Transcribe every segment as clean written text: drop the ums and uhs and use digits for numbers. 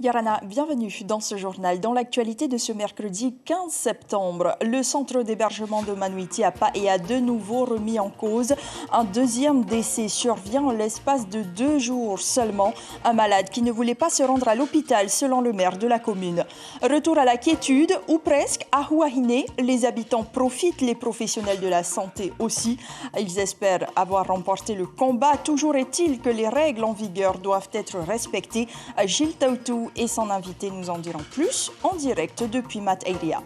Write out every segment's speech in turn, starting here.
Yarana, bienvenue dans ce journal. Dans l'actualité de ce mercredi 15 septembre, le centre d'hébergement de Manuiti à Paea a de nouveau remis en cause. Un deuxième décès survient en l'espace de 2 jours seulement. Un malade qui ne voulait pas se rendre à l'hôpital selon le maire de la commune. Retour à la quiétude, ou presque, à Huahine. Les habitants profitent, les professionnels de la santé aussi. Ils espèrent avoir remporté le combat. Toujours est-il que les règles en vigueur doivent être respectées. Gilles Taoutou et son invité nous en diront plus en direct depuis Matairia.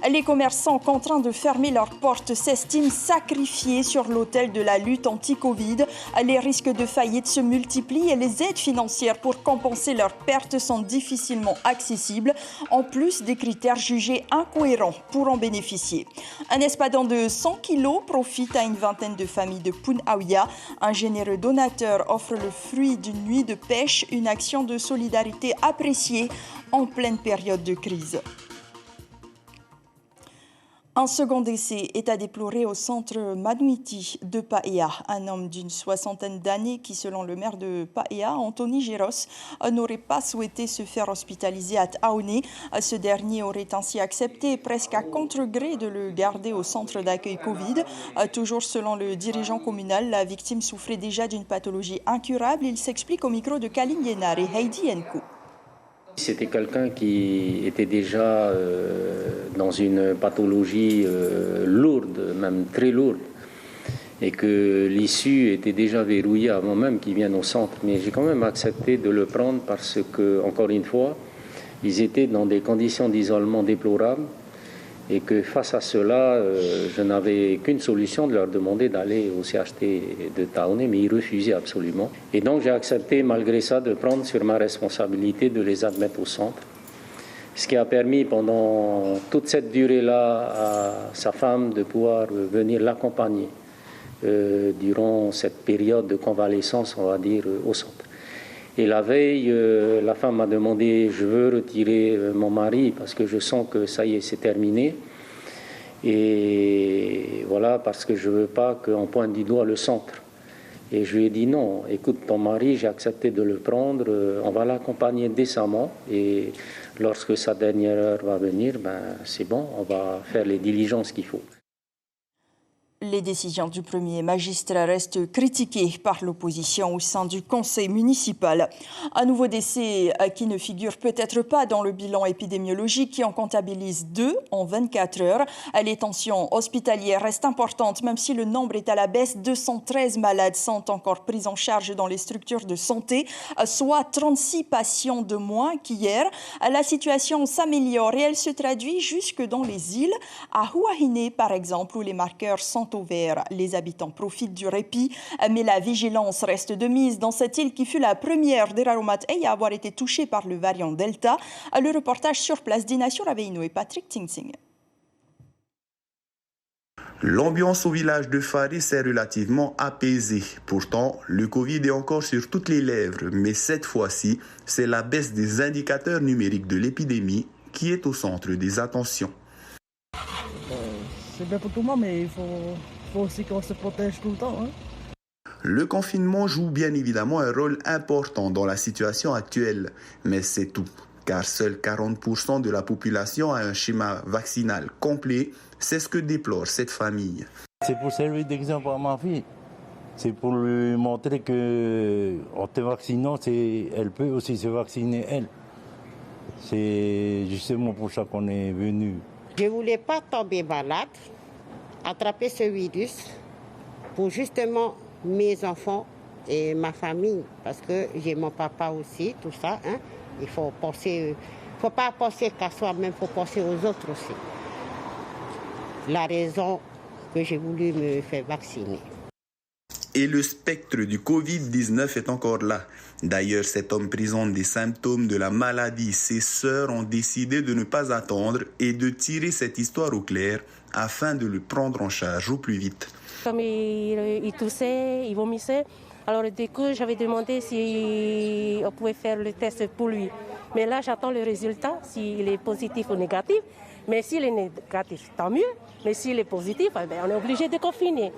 Les commerçants contraints de fermer leurs portes s'estiment sacrifiés sur l'autel de la lutte anti-Covid. Les risques de faillite se multiplient et les aides financières pour compenser leurs pertes sont difficilement accessibles, en plus des critères jugés incohérents pour en bénéficier. Un espadon de 100 kilos profite à une vingtaine de familles de Punaouia. Un généreux donateur offre le fruit d'une nuit de pêche, une action de solidarité appréciée en pleine période de crise. Un second décès est à déplorer au centre Manuiti de Paea. Un homme d'une 60aine d'années qui, selon le maire de Paea, Anthony Géros, n'aurait pas souhaité se faire hospitaliser à Taoné. Ce dernier aurait ainsi accepté, presque à contre-gré, de le garder au centre d'accueil Covid. Toujours selon le dirigeant communal, la victime souffrait déjà d'une pathologie incurable. Il s'explique au micro de Kalim Yenar et Heidi Enkou. C'était quelqu'un qui était déjà dans une pathologie lourde, même très lourde, et que l'issue était déjà verrouillée avant même qu'il vienne au centre. Mais j'ai quand même accepté de le prendre parce que, encore une fois, ils étaient dans des conditions d'isolement déplorables et que face à cela, je n'avais qu'une solution, de leur demander d'aller au CHT de Taoné, mais ils refusaient absolument. Et donc j'ai accepté malgré ça de prendre sur ma responsabilité de les admettre au centre. Ce qui a permis pendant toute cette durée-là à sa femme de pouvoir venir l'accompagner durant cette période de convalescence, on va dire, au centre. Et la veille, la femme m'a demandé, je veux retirer mon mari parce que je sens que ça y est, c'est terminé. Et voilà, parce que je ne veux pas qu'on pointe du doigt le centre. Et je lui ai dit non, écoute, ton mari, j'ai accepté de le prendre, on va l'accompagner décemment. Et lorsque sa dernière heure va venir, c'est bon, on va faire les diligences qu'il faut. Les décisions du premier magistrat restent critiquées par l'opposition au sein du conseil municipal. Un nouveau décès qui ne figure peut-être pas dans le bilan épidémiologique qui en comptabilise 2 en 24 heures. Les tensions hospitalières restent importantes même si le nombre est à la baisse. 213 malades sont encore pris en charge dans les structures de santé, soit 36 patients de moins qu'hier. La situation s'améliore et elle se traduit jusque dans les îles. À Huahine, par exemple, où les marqueurs sont au vert. Les habitants profitent du répit, mais la vigilance reste de mise dans cette île qui fut la première des Raromat à avoir été touchée par le variant Delta. Le reportage sur place d'Inacio Raveino et Patrick Tingsing. L'ambiance au village de Fari s'est relativement apaisée. Pourtant, le Covid est encore sur toutes les lèvres, mais cette fois-ci, c'est la baisse des indicateurs numériques de l'épidémie qui est au centre des attentions. C'est bien pour tout le monde, mais il faut aussi qu'on se protège tout le temps. Hein. Le confinement joue bien évidemment un rôle important dans la situation actuelle, mais c'est tout. Car seuls 40% de la population a un schéma vaccinal complet, c'est ce que déplore cette famille. C'est pour servir d'exemple à ma fille. C'est pour lui montrer qu'en te vaccinant, elle peut aussi se vacciner elle. C'est justement pour ça qu'on est venu. Je ne voulais pas tomber malade, attraper ce virus pour justement mes enfants et ma famille, parce que j'ai mon papa aussi, tout ça. Hein. Il faut penser, faut pas penser qu'à soi-même, il faut penser aux autres aussi. La raison que j'ai voulu me faire vacciner. Et le spectre du Covid-19 est encore là. D'ailleurs, cet homme présente des symptômes de la maladie. Ses sœurs ont décidé de ne pas attendre et de tirer cette histoire au clair afin de le prendre en charge au plus vite. Comme il toussait, il vomissait, alors du coup, j'avais demandé si on pouvait faire le test pour lui. Mais là, j'attends le résultat, s'il est positif ou négatif. Mais s'il est négatif, tant mieux. Mais s'il est positif, on est obligé de confiner.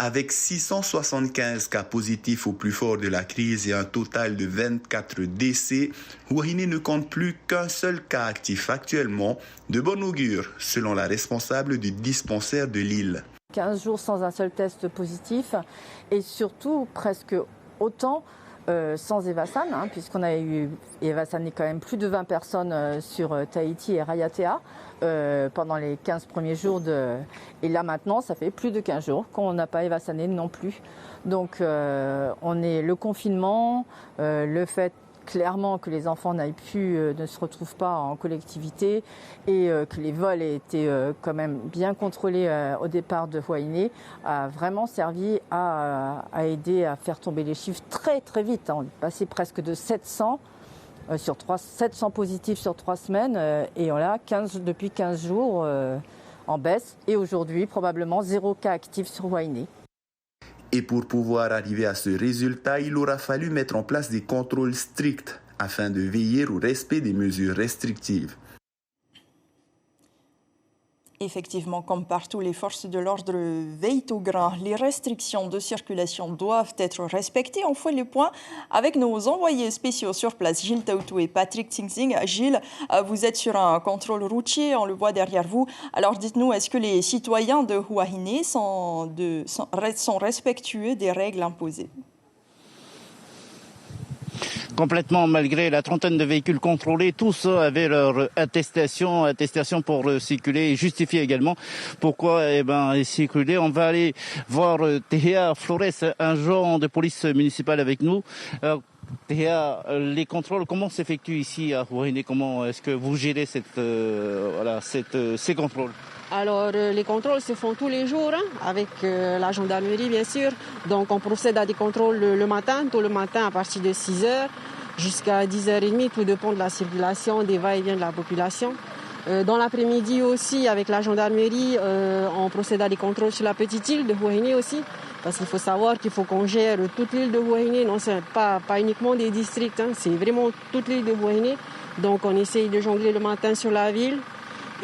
Avec 675 cas positifs au plus fort de la crise et un total de 24 décès, Huahine ne compte plus qu'un seul cas actif actuellement, de bon augure, selon la responsable du dispensaire de l'île. 15 jours sans un seul test positif et surtout presque autant sans Evasan, puisqu'on a eu Evasané quand même plus de 20 personnes sur Tahiti et Raiatea pendant les 15 premiers jours. Et là maintenant, ça fait plus de 15 jours qu'on n'a pas Evasané non plus. Donc le confinement, le fait clairement que les enfants ne se retrouvent pas en collectivité et que les vols aient été quand même bien contrôlés au départ de Huahine a vraiment servi à aider à faire tomber les chiffres très très vite. On est passé presque de 700 positifs sur 3 semaines et on a depuis 15 jours en baisse et aujourd'hui probablement 0 cas actifs sur Huahine. Et pour pouvoir arriver à ce résultat, il aura fallu mettre en place des contrôles stricts afin de veiller au respect des mesures restrictives. Effectivement, comme partout, les forces de l'ordre veillent au grain. Les restrictions de circulation doivent être respectées. On fait le point avec nos envoyés spéciaux sur place, Gilles Taoutou et Patrick Tsing. Gilles, vous êtes sur un contrôle routier, on le voit derrière vous. Alors dites-nous, est-ce que les citoyens de Huahine sont respectueux des règles imposées ? Complètement, malgré la trentaine de véhicules contrôlés, tous avaient leur attestation pour circuler et justifier également pourquoi ils circulaient. On va aller voir Tehea Flores, agent de police municipale avec nous. Tehea, les contrôles, comment s'effectuent ici à Huahine? Comment est-ce que vous gérez ces contrôles? Alors, les contrôles se font tous les jours avec la gendarmerie, bien sûr. Donc, on procède à des contrôles le matin, tôt le matin à partir de 6h jusqu'à 10h30. Tout dépend de la circulation, des va-et-vient de la population. Dans l'après-midi aussi, avec la gendarmerie, on procède à des contrôles sur la petite île de Huahine aussi. Parce qu'il faut savoir qu'il faut qu'on gère toute l'île de Huahine. Non, c'est pas uniquement des districts, c'est vraiment toute l'île de Huahine. Donc, on essaye de jongler le matin sur la ville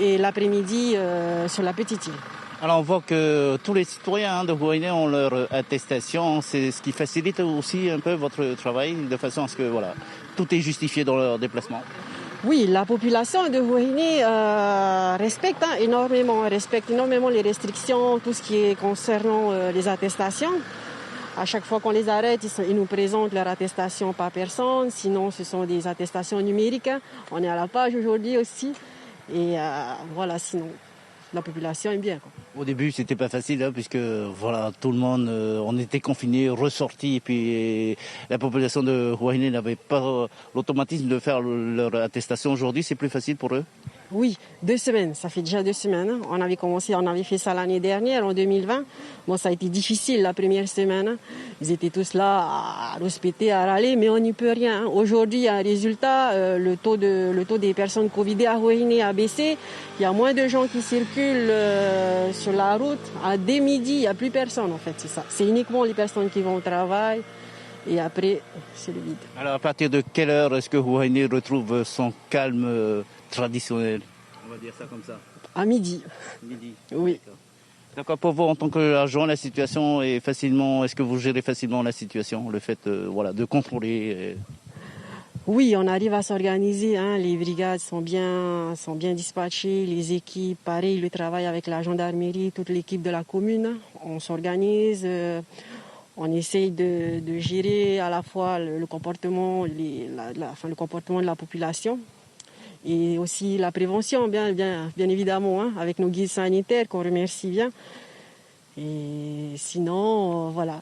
et l'après-midi sur la petite île. Alors on voit que tous les citoyens de Huahine ont leur attestation, c'est ce qui facilite aussi un peu votre travail de façon à ce que tout est justifié dans leur déplacement. Oui, la population de Huahine respecte énormément les restrictions, tout ce qui est concernant les attestations. À chaque fois qu'on les arrête, ils nous présentent leur attestation par personne, sinon ce sont des attestations numériques. On est à la page aujourd'hui aussi. Et sinon, la population est bien. Au début, c'était pas facile, puisque tout le monde, on était confinés, ressortis, et puis la population de Huahine n'avait pas l'automatisme de faire leur attestation. Aujourd'hui, c'est plus facile pour eux? Oui, 2 semaines, ça fait déjà 2 semaines. On avait fait ça l'année dernière, en 2020. Bon, ça a été difficile la première semaine. Ils étaient tous là à respecter, à râler, mais on n'y peut rien. Aujourd'hui, il y a un résultat, le taux des personnes Covidées à Huahine a baissé. Il y a moins de gens qui circulent sur la route. Dès midi, il n'y a plus personne en fait, c'est ça. C'est uniquement les personnes qui vont au travail. Et après, c'est le vide. Alors, à partir de quelle heure est-ce que Huahine retrouve son calme traditionnel? On va dire ça comme ça. À midi. Midi. Oui. D'accord. Pour vous, en tant qu'agent, la situation est facilement... Est-ce que vous gérez facilement la situation, le fait de contrôler Oui, on arrive à s'organiser. Les brigades sont bien dispatchées, les équipes, pareil, le travail avec la gendarmerie, toute l'équipe de la commune. On s'organise. On essaye de gérer à la fois le comportement, le comportement de la population et aussi la prévention, bien évidemment, avec nos guides sanitaires qu'on remercie bien. Et sinon, voilà.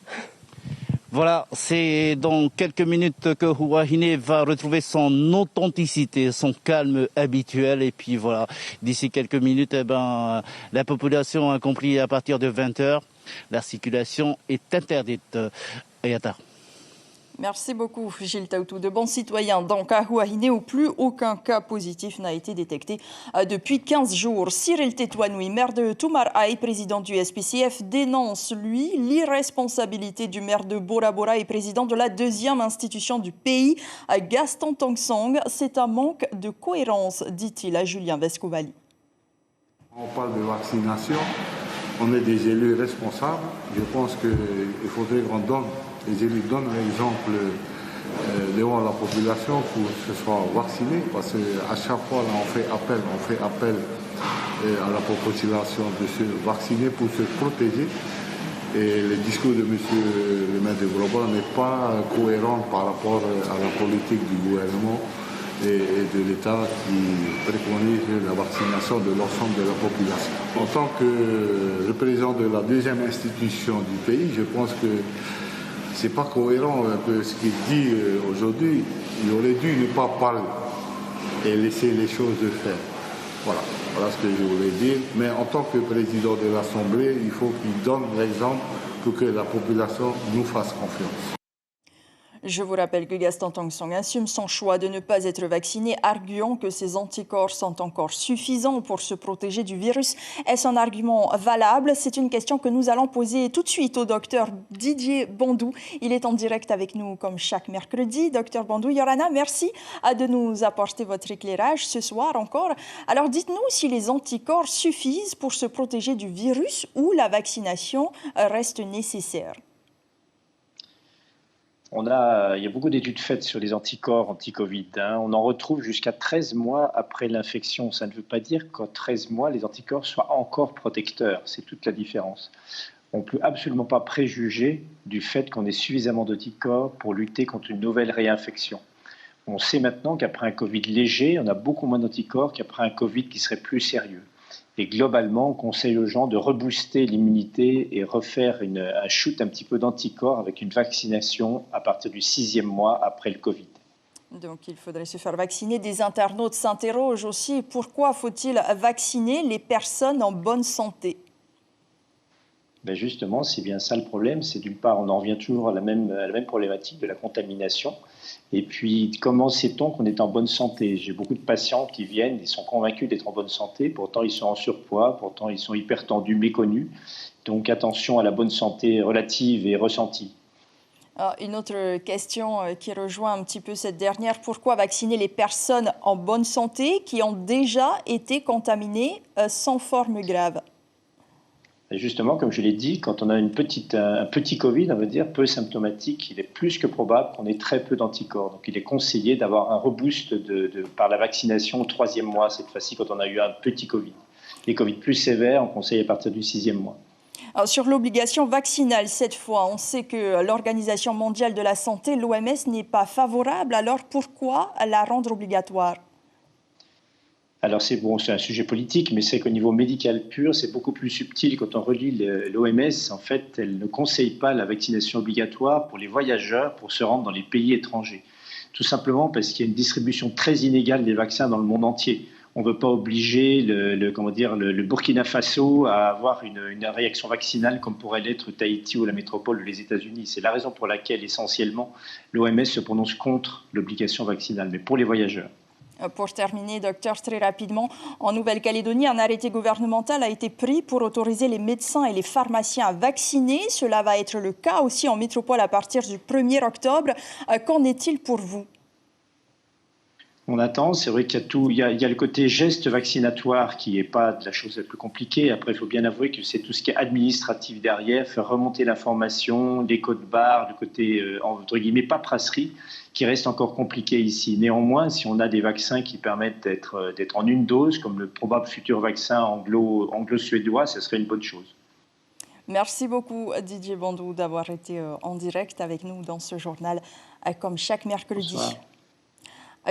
Voilà, c'est dans quelques minutes que Huahine va retrouver son authenticité, son calme habituel. Et puis voilà, d'ici quelques minutes, la population a compris à partir de 20h. La circulation est interdite. Ayata. Merci beaucoup, Gilles Taoutou. De bons citoyens. Donc, à Huahine, où plus aucun cas positif n'a été détecté depuis 15 jours. Cyril Tétouanoui, maire de Toumaraï, président du SPCF, dénonce, lui, l'irresponsabilité du maire de Bora Bora et président de la deuxième institution du pays, Gaston Tong-Song. C'est un manque de cohérence, dit-il à Julien Vescouvali. On parle de vaccination. on est des élus responsables. Je pense qu'il faudrait qu'on donne, les élus donnent l'exemple devant la population pour que ce soit vacciné, parce qu'à chaque fois, là, on fait appel à la population de se vacciner pour se protéger. Et le discours de M. le maire de Grosbois n'est pas cohérent par rapport à la politique du gouvernement et de l'État qui préconise la vaccination de l'ensemble de la population. En tant que représentant de la deuxième institution du pays, je pense que c'est pas cohérent un peu ce qu'il dit aujourd'hui. Il aurait dû ne pas parler et laisser les choses faire. Voilà ce que je voulais dire. Mais en tant que président de l'Assemblée, il faut qu'il donne l'exemple pour que la population nous fasse confiance. Je vous rappelle que Gaston Tong-Song assume son choix de ne pas être vacciné, arguant que ses anticorps sont encore suffisants pour se protéger du virus. Est-ce un argument valable? C'est une question que nous allons poser tout de suite au docteur Didier Bandou. Il est en direct avec nous comme chaque mercredi. Docteur Bandou, Yorana, merci de nous apporter votre éclairage ce soir encore. Alors dites-nous si les anticorps suffisent pour se protéger du virus ou la vaccination reste nécessaire. Il y a beaucoup d'études faites sur les anticorps anti-Covid. On en retrouve jusqu'à 13 mois après l'infection. Ça ne veut pas dire qu'en 13 mois, les anticorps soient encore protecteurs. C'est toute la différence. On ne peut absolument pas préjuger du fait qu'on ait suffisamment d'anticorps pour lutter contre une nouvelle réinfection. On sait maintenant qu'après un Covid léger, on a beaucoup moins d'anticorps qu'après un Covid qui serait plus sérieux. Et globalement, on conseille aux gens de rebooster l'immunité et refaire un shoot un petit peu d'anticorps avec une vaccination à partir du 6e mois après le Covid. Donc il faudrait se faire vacciner. Des internautes s'interrogent aussi pourquoi faut-il vacciner les personnes en bonne santé? Ben justement, c'est bien ça le problème. C'est d'une part, on en revient toujours à la même problématique de la contamination. Et puis, comment sait-on qu'on est en bonne santé? J'ai beaucoup de patients qui viennent, ils sont convaincus d'être en bonne santé, pourtant ils sont en surpoids, pourtant ils sont hypertendus, méconnus. Donc attention à la bonne santé relative et ressentie. Une autre question qui rejoint un petit peu cette dernière. Pourquoi vacciner les personnes en bonne santé qui ont déjà été contaminées sans forme grave? Et justement, comme je l'ai dit, quand on a un petit Covid, on va dire, peu symptomatique, il est plus que probable qu'on ait très peu d'anticorps. Donc il est conseillé d'avoir un reboost par la vaccination au 3e mois, cette fois-ci quand on a eu un petit Covid. Les Covid plus sévères, on conseille à partir du 6e mois. Alors, sur l'obligation vaccinale, cette fois, on sait que l'Organisation mondiale de la santé, l'OMS, n'est pas favorable. Alors pourquoi la rendre obligatoire? Alors c'est un sujet politique, mais c'est qu'au niveau médical pur, c'est beaucoup plus subtil. Quand on relit l'OMS, en fait, elle ne conseille pas la vaccination obligatoire pour les voyageurs pour se rendre dans les pays étrangers. Tout simplement parce qu'il y a une distribution très inégale des vaccins dans le monde entier. On ne veut pas obliger le Burkina Faso à avoir une réaction vaccinale comme pourrait l'être Tahiti ou la métropole des États-Unis. C'est la raison pour laquelle, essentiellement, l'OMS se prononce contre l'obligation vaccinale, mais pour les voyageurs. Pour terminer, docteur, très rapidement, en Nouvelle-Calédonie, un arrêté gouvernemental a été pris pour autoriser les médecins et les pharmaciens à vacciner. Cela va être le cas aussi en métropole à partir du 1er octobre. Qu'en est-il pour vous? On attend, c'est vrai qu'il y a le côté geste vaccinatoire qui n'est pas de la chose la plus compliquée. Après, il faut bien avouer que c'est tout ce qui est administratif derrière, faire remonter l'information, les codes barres, le côté, entre guillemets, paperasserie, qui reste encore compliqué ici. Néanmoins, si on a des vaccins qui permettent d'être en une dose, comme le probable futur vaccin anglo-suédois, ce serait une bonne chose. Merci beaucoup Didier Bandou d'avoir été en direct avec nous dans ce journal, comme chaque mercredi. Bonsoir.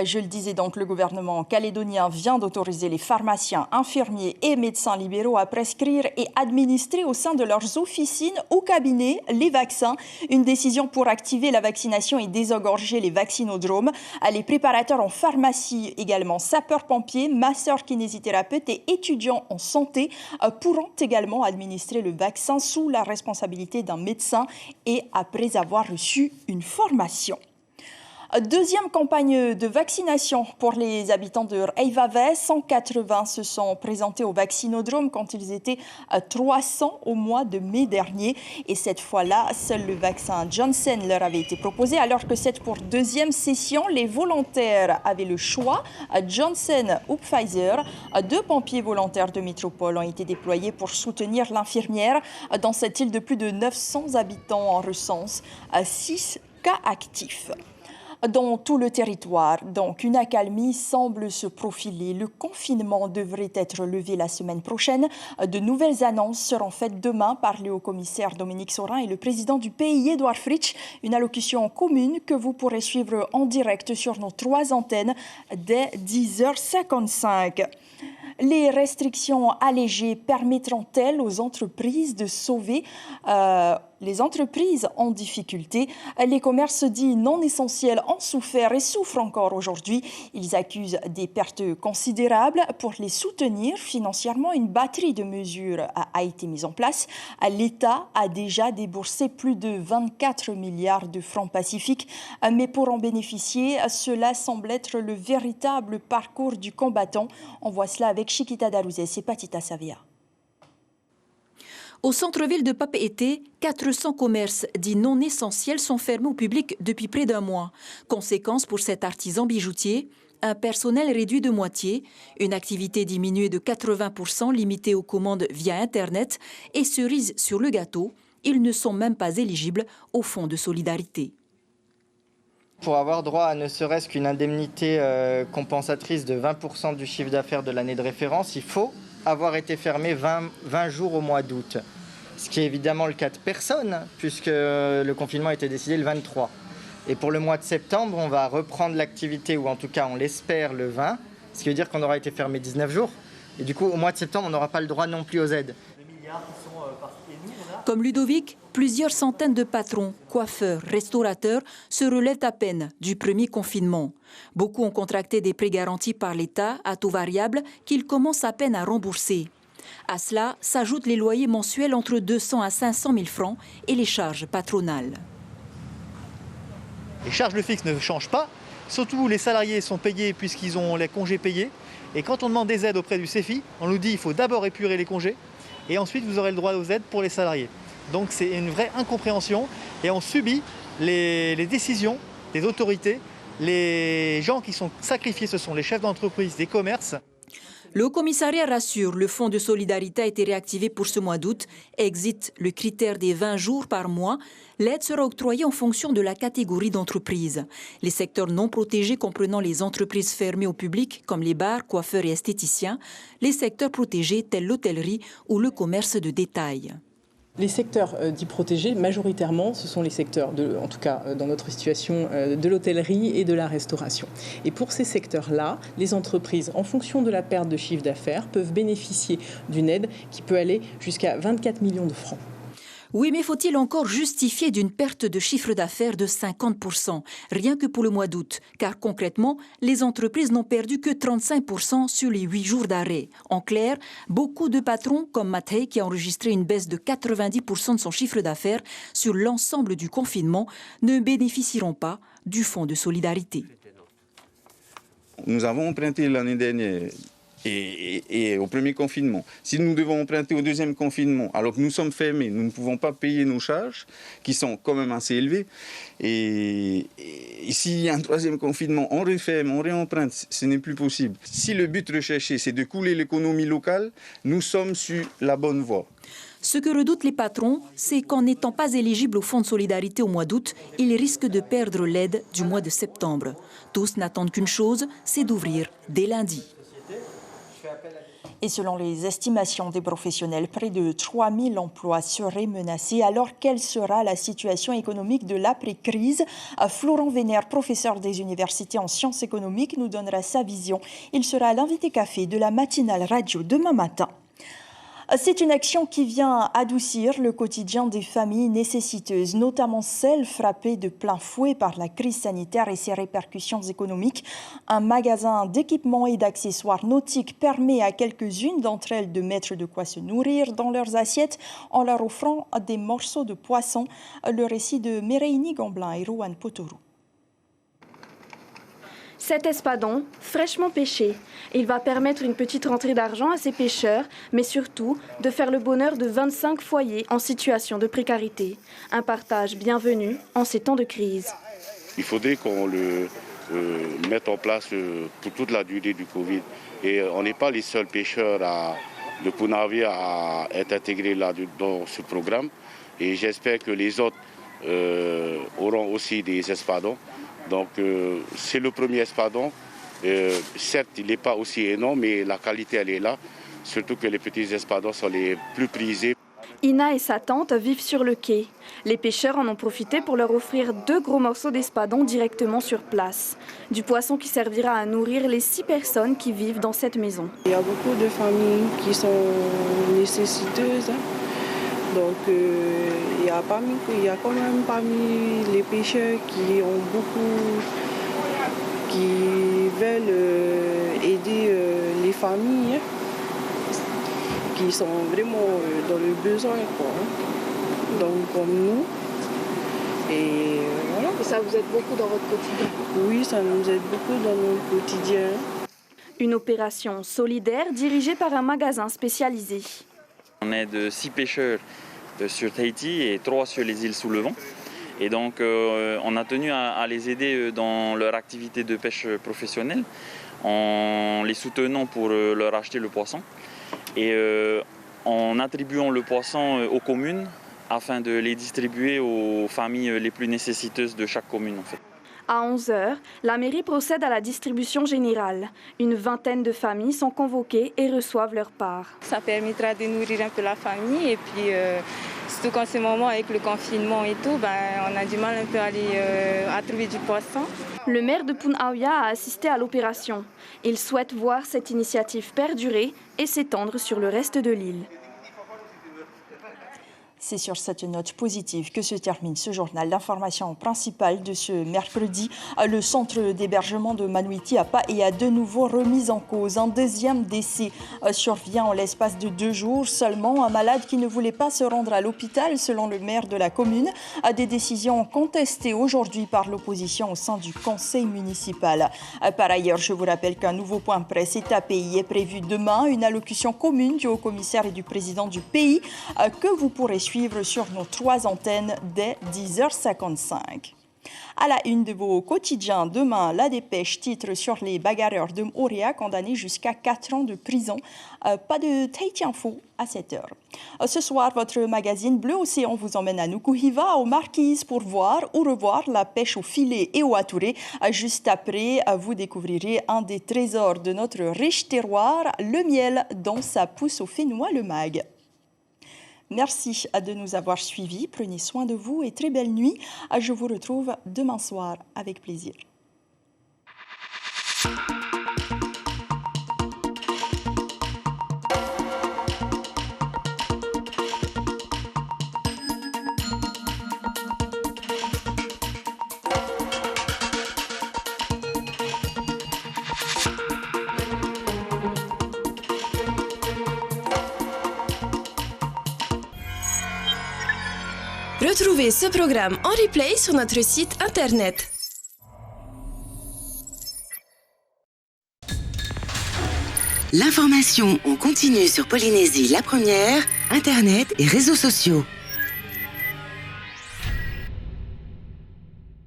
Je le disais donc, le gouvernement calédonien vient d'autoriser les pharmaciens, infirmiers et médecins libéraux à prescrire et administrer au sein de leurs officines ou cabinets les vaccins. Une décision pour activer la vaccination et désengorger les vaccinodromes. Les préparateurs en pharmacie également, sapeurs-pompiers, masseurs-kinésithérapeutes et étudiants en santé pourront également administrer le vaccin sous la responsabilité d'un médecin et après avoir reçu une formation. Deuxième campagne de vaccination pour les habitants de Reivaves. 180 se sont présentés au vaccinodrome quand ils étaient 300 au mois de mai dernier. Et cette fois-là, seul le vaccin Johnson leur avait été proposé. Alors que c'est pour deuxième session, les volontaires avaient le choix, Johnson ou Pfizer. 2 pompiers volontaires de métropole ont été déployés pour soutenir l'infirmière. Dans cette île de plus de 900 habitants, on recense 6 cas actifs. Dans tout le territoire, donc, une accalmie semble se profiler. Le confinement devrait être levé la semaine prochaine. De nouvelles annonces seront faites demain par le haut-commissaire Dominique Sorin et le président du pays, Edouard Fritsch. Une allocution commune que vous pourrez suivre en direct sur nos 3 antennes dès 10h55. Les restrictions allégées permettront-elles aux entreprises de sauver les entreprises en difficulté? Les commerces dits non essentiels ont souffert et souffrent encore aujourd'hui. Ils accusent des pertes considérables. Pour les soutenir financièrement, une batterie de mesures a été mise en place. L'État a déjà déboursé plus de 24 milliards de francs pacifiques. Mais pour en bénéficier, cela semble être le véritable parcours du combattant. On voit cela avec Chiquita Darouzès et Patita Savia. Au centre-ville de Papeete, 400 commerces dits non essentiels sont fermés au public depuis près d'un mois. Conséquence pour cet artisan bijoutier, un personnel réduit de moitié, une activité diminuée de 80% limitée aux commandes via Internet et cerise sur le gâteau, ils ne sont même pas éligibles au fonds de solidarité. Pour avoir droit à ne serait-ce qu'une indemnité compensatrice de 20% du chiffre d'affaires de l'année de référence, il faut avoir été fermé 20 jours au mois d'août. Ce qui est évidemment le cas de personne, puisque le confinement a été décidé le 23. Et pour le mois de septembre, on va reprendre l'activité, ou en tout cas on l'espère, le 20, ce qui veut dire qu'on aura été fermé 19 jours. Et du coup, au mois de septembre, on n'aura pas le droit non plus aux aides. Comme Ludovic, plusieurs centaines de patrons, coiffeurs, restaurateurs se relèvent à peine du premier confinement. Beaucoup ont contracté des prêts garantis par l'État à taux variable qu'ils commencent à peine à rembourser. À cela s'ajoutent les loyers mensuels entre 200 à 500 000 francs et les charges patronales. Les charges de fixe ne changent pas, surtout les salariés sont payés puisqu'ils ont les congés payés. Et quand on demande des aides auprès du CEFI, on nous dit qu'il faut d'abord épurer les congés et ensuite vous aurez le droit aux aides pour les salariés. Donc c'est une vraie incompréhension et on subit les décisions des autorités. Les gens qui sont sacrifiés, ce sont les chefs d'entreprise, des commerces. Le Haut-Commissariat rassure, le fonds de solidarité a été réactivé pour ce mois d'août. Exit le critère des 20 jours par mois. L'aide sera octroyée en fonction de la catégorie d'entreprise. Les secteurs non protégés comprenant les entreprises fermées au public, comme les bars, coiffeurs et esthéticiens. Les secteurs protégés tels l'hôtellerie ou le commerce de détail. Les secteurs dits protégés, majoritairement, ce sont les secteurs, en tout cas dans notre situation, de l'hôtellerie et de la restauration. Et pour ces secteurs-là, les entreprises, en fonction de la perte de chiffre d'affaires, peuvent bénéficier d'une aide qui peut aller jusqu'à 24 millions de francs. Oui, mais faut-il encore justifier d'une perte de chiffre d'affaires de 50%, rien que pour le mois d'août? Car concrètement, les entreprises n'ont perdu que 35% sur les 8 jours d'arrêt. En clair, beaucoup de patrons, comme Mathey, qui a enregistré une baisse de 90% de son chiffre d'affaires sur l'ensemble du confinement, ne bénéficieront pas du fonds de solidarité. Nous avons emprunté l'année dernière et au premier confinement. Si nous devons emprunter au deuxième confinement, alors que nous sommes fermés, nous ne pouvons pas payer nos charges, qui sont quand même assez élevées. Et s'il y a un troisième confinement, on referme, on réemprunte, ce n'est plus possible. Si le but recherché, c'est de couler l'économie locale, nous sommes sur la bonne voie. Ce que redoutent les patrons, c'est qu'en n'étant pas éligibles au fonds de solidarité au mois d'août, ils risquent de perdre l'aide du mois de septembre. Tous n'attendent qu'une chose, c'est d'ouvrir dès lundi. Et selon les estimations des professionnels, près de 3000 emplois seraient menacés. Alors, quelle sera la situation économique de l'après-crise? Florent Vénère, professeur des universités en sciences économiques, nous donnera sa vision. Il sera l'invité café de la matinale radio demain matin. C'est une action qui vient adoucir le quotidien des familles nécessiteuses, notamment celles frappées de plein fouet par la crise sanitaire et ses répercussions économiques. Un magasin d'équipements et d'accessoires nautiques permet à quelques-unes d'entre elles de mettre de quoi se nourrir dans leurs assiettes en leur offrant des morceaux de poisson. Le récit de Mereini Gamblin et Rowan Potorou. Cet espadon, fraîchement pêché, il va permettre une petite rentrée d'argent à ces pêcheurs, mais surtout de faire le bonheur de 25 foyers en situation de précarité. Un partage bienvenu en ces temps de crise. Il faudrait qu'on le mette en place pour toute la durée du Covid. Et on n'est pas les seuls pêcheurs de Punavi à être intégrés là dans ce programme. Et j'espère que les autres auront aussi des espadons. Donc c'est le premier espadon. Certes, il n'est pas aussi énorme, mais la qualité, elle est là. Surtout que les petits espadons sont les plus prisés. Ina et sa tante vivent sur le quai. Les pêcheurs en ont profité pour leur offrir 2 gros morceaux d'espadon directement sur place. Du poisson qui servira à nourrir les 6 personnes qui vivent dans cette maison. Il y a beaucoup de familles qui sont nécessiteuses. Donc il y a quand même parmi les pêcheurs qui veulent aider les familles qui sont vraiment dans le besoin, quoi. Donc comme nous. Et voilà. Et ça vous aide beaucoup dans votre quotidien? Oui, ça nous aide beaucoup dans notre quotidien. Une opération solidaire dirigée par un magasin spécialisé. On aide 6 pêcheurs sur Tahiti et 3 sur les îles sous le vent. Et donc on a tenu à les aider dans leur activité de pêche professionnelle en les soutenant pour leur acheter le poisson et en attribuant le poisson aux communes afin de les distribuer aux familles les plus nécessiteuses de chaque commune en fait. À 11h, la mairie procède à la distribution générale. Une vingtaine de familles sont convoquées et reçoivent leur part. Ça permettra de nourrir un peu la famille et puis surtout qu'en ce moment avec le confinement et tout, on a du mal un peu à trouver du poisson. Le maire de Punaauia a assisté à l'opération. Il souhaite voir cette initiative perdurer et s'étendre sur le reste de l'île. C'est sur cette note positive que se termine ce journal. L'information principale de ce mercredi, le centre d'hébergement de Manuiti à Paea a de nouveau remis en cause. Un deuxième décès survient en l'espace de 2 jours seulement. Un malade qui ne voulait pas se rendre à l'hôpital, selon le maire de la commune, a des décisions contestées aujourd'hui par l'opposition au sein du conseil municipal. Par ailleurs, je vous rappelle qu'un nouveau point presse est à Paea est prévu demain. Une allocution commune du haut-commissaire et du président du pays que vous pourrez suivre sur nos 3 antennes dès 10h55. À la une de vos quotidiens, demain, la dépêche titre sur les bagarreurs de Moorea condamnés jusqu'à 4 ans de prison. Pas de Tahiti Info à 7h. Ce soir, votre magazine Bleu Océan vous emmène à Nukuhiva, aux Marquises, pour voir ou revoir la pêche au filet et au aturé. Juste après, vous découvrirez un des trésors de notre riche terroir, le miel, dont ça pousse au Fénois le mag. Merci de nous avoir suivis. Prenez soin de vous et très belle nuit. Je vous retrouve demain soir avec plaisir. Retrouvez ce programme en replay sur notre site internet. L'information en continu sur Polynésie la première, internet et réseaux sociaux.